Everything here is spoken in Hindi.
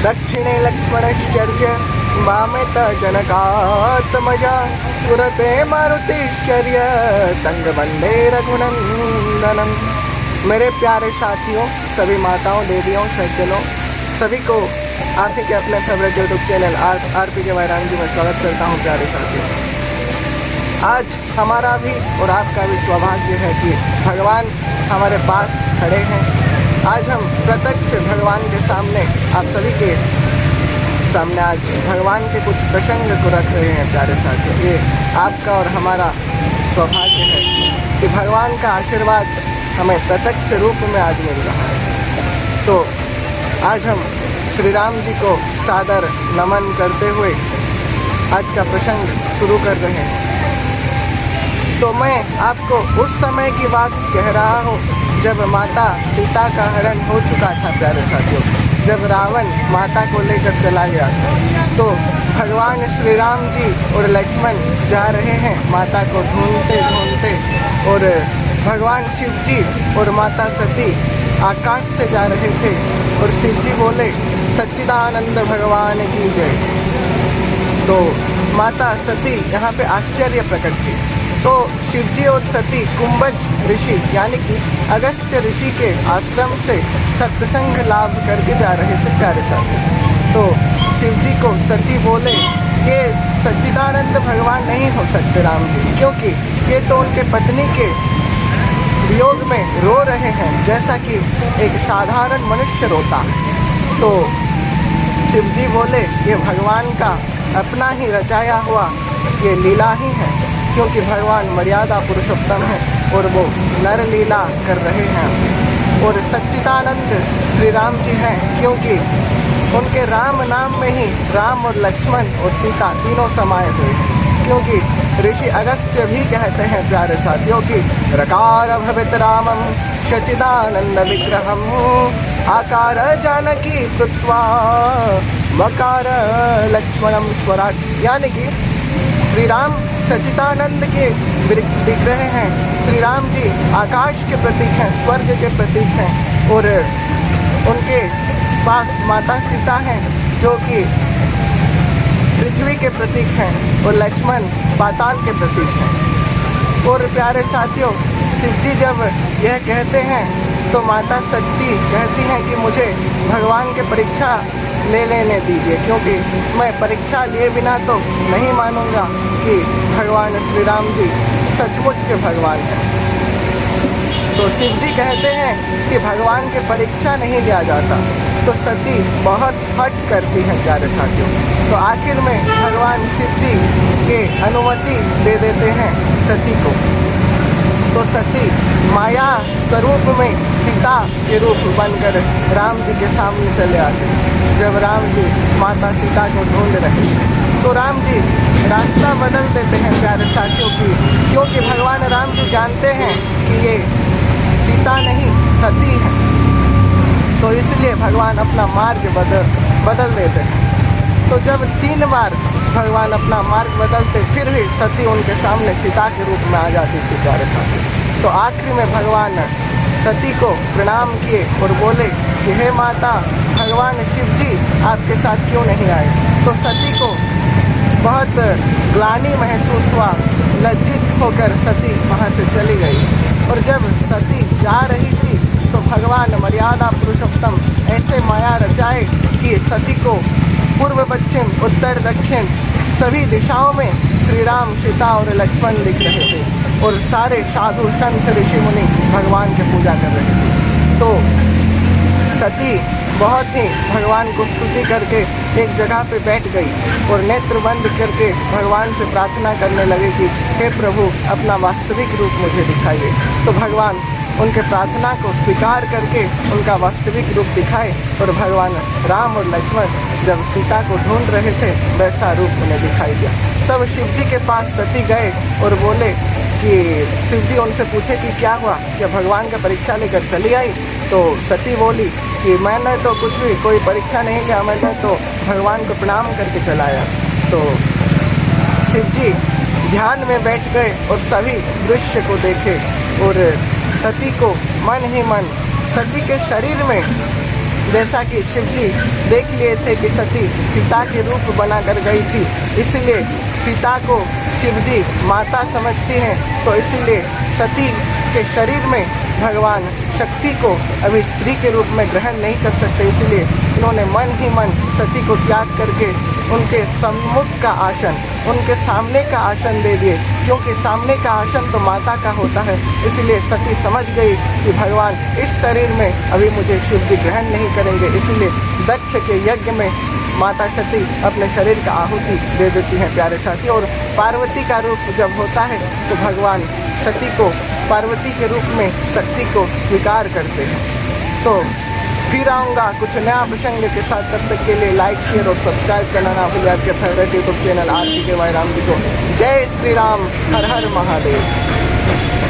दक्षिणे लक्ष्मणश्चर्य वामे त जनकात्मजा पुरते मारुतिश्चर्य तंग वंदे रघुनंदनम। मेरे प्यारे साथियों, सभी माताओं, देवियों, सज्जनों, सभी को आप ही के अपने फेवरेट यूट्यूब चैनल आरपी के वैरांगी में स्वागत करता हूँ। प्यारे साथियों, आज हमारा भी और आपका भी सौभाग्य है कि भगवान हमारे पास खड़े हैं। आज हम प्रत्यक्ष भगवान के सामने, आप सभी के सामने आज भगवान के कुछ प्रसंग को रख रहे हैं। प्यारे साथियों, ये आपका और हमारा सौभाग्य है कि भगवान का आशीर्वाद हमें प्रत्यक्ष रूप में आज मिल रहा है। तो आज हम श्री राम जी को सादर नमन करते हुए आज का प्रसंग शुरू कर रहे हैं। तो मैं आपको उस समय की बात कह रहा हूँ जब माता सीता का हरण हो चुका था। प्यारे साथियों, जब रावण माता को लेकर चला गया था, तो भगवान श्री राम जी और लक्ष्मण जा रहे हैं माता को ढूंढते ढूंढते, और भगवान शिव जी और माता सती आकाश से जा रहे थे। और शिव जी बोले, सच्चिदानंद भगवान की जय। तो माता सती यहाँ पे आश्चर्य प्रकट की। तो शिवजी और सती कुंभज ऋषि यानी कि अगस्त्य ऋषि के आश्रम से सत्संग लाभ करके जा रहे थे। प्यारे साथी, तो शिवजी को सती बोले कि सच्चिदानंद भगवान नहीं हो सकते राम जी, क्योंकि ये तो उनके पत्नी के वियोग में रो रहे हैं जैसा कि एक साधारण मनुष्य रोता। तो शिवजी बोले, ये भगवान का अपना ही रचाया हुआ ये लीला ही है, क्योंकि भगवान मर्यादा पुरुषोत्तम है और वो नर लीला कर रहे हैं। और सच्चिदानंद श्री राम जी हैं, क्योंकि उनके राम नाम में ही राम और लक्ष्मण और सीता तीनों समाये हुए हैं। क्योंकि ऋषि अगस्त्य भी कहते हैं प्यारे साथियों की रकार भवित रामम सच्चिदानंद विग्रहम आकार जानकी कृत्वा मकार लक्ष्मणम स्वराट। यानी कि श्री राम सच्चिदानंद के विग्रह हैं। श्री राम जी आकाश के प्रतीक हैं, स्वर्ग के प्रतीक हैं, और उनके पास माता सीता हैं जो कि पृथ्वी के प्रतीक हैं, और लक्ष्मण पाताल के प्रतीक हैं। और प्यारे साथियों, शिवजी जब यह कहते हैं तो माता सती कहती हैं कि मुझे भगवान के परीक्षा ले लेने दीजिए, क्योंकि मैं परीक्षा लिए बिना तो नहीं मानूंगा कि भगवान श्री राम जी सचमुच के भगवान हैं। तो शिव जी कहते हैं कि भगवान के परीक्षा नहीं लिया जाता। तो सती बहुत हट करती हैं प्यारे साथियों। तो आखिर में भगवान शिव जी के अनुमति दे देते हैं सती को। तो सती माया स्वरूप में सीता के रूप बनकर राम जी के सामने चले आते। जब राम जी माता सीता को ढूंढ रहे थे, तो राम जी रास्ता बदल देते हैं प्यारे साथियों की, क्योंकि भगवान राम जी जानते हैं कि ये सीता नहीं सती है। तो इसलिए भगवान अपना मार्ग बदल देते हैं। तो जब 3 बार भगवान अपना मार्ग बदलते, फिर भी सती उनके सामने सीता के रूप में आ जाती थी प्यारे साथी। तो आखिरी में भगवान सती को प्रणाम किए और बोले कि हे माता, भगवान शिव जी आपके साथ क्यों नहीं आए। तो सती को बहुत ग्लानि महसूस हुआ, लज्जित होकर सती वहाँ से चली गई। और जब सती जा रही थी तो भगवान मर्यादा पुरुषोत्तम ऐसे माया रचाए कि सती को पूर्व पश्चिम उत्तर दक्षिण सभी दिशाओं में श्री राम सीता और लक्ष्मण दिख रहे थे, और सारे साधु संत ऋषि मुनि भगवान की पूजा कर रहे थे। तो सती बहुत ही भगवान को स्तुति करके एक जगह पे बैठ गई और नेत्र बंद करके भगवान से प्रार्थना करने लगी कि हे प्रभु, अपना वास्तविक रूप मुझे दिखाइए। तो भगवान उनके प्रार्थना को स्वीकार करके उनका वास्तविक रूप दिखाए, और भगवान राम और लक्ष्मण जब सीता को ढूंढ रहे थे वैसा रूप उन्हें दिखाई दिया। तब शिव जी के पास सती गए और बोले कि शिव जी उनसे पूछे कि क्या हुआ, क्या भगवान का परीक्षा लेकर चली आई। तो सती बोली कि मैंने तो कुछ भी कोई परीक्षा नहीं लिया, मैंने तो भगवान को प्रणाम करके चलाया। तो शिव जी ध्यान में बैठ गए और सभी दृश्य को देखे, और सती को मन ही मन सती के शरीर में जैसा कि शिव जी देख लिए थे कि सती सीता के रूप बनाकर गई थी, इसलिए सीता को शिव जी माता समझती हैं, तो इसीलिए सती के शरीर में भगवान शक्ति को अभी स्त्री के रूप में ग्रहण नहीं कर सकते, इसलिए इन्होंने मन ही मन सती को त्याग करके उनके सम्मुख का आसन, उनके सामने का आसन दे दिए, क्योंकि सामने का आसन तो माता का होता है। इसलिए सती समझ गई कि भगवान इस शरीर में अभी मुझे शिव जी ग्रहण नहीं करेंगे, इसलिए दक्ष के यज्ञ में माता सती अपने शरीर का आहुति दे देती हैं प्यारे साथी। और पार्वती का रूप जब होता है तो भगवान सती को पार्वती के रूप में शक्ति को स्वीकार करते हैं। तो फिर आऊँगा कुछ नया प्रसंग के साथ, तब तक के लिए लाइक शेयर और सब्सक्राइब करना ना भूलिए आपके favourite YouTube channel RTK Ram ji को। जय श्री राम, हर हर महादेव।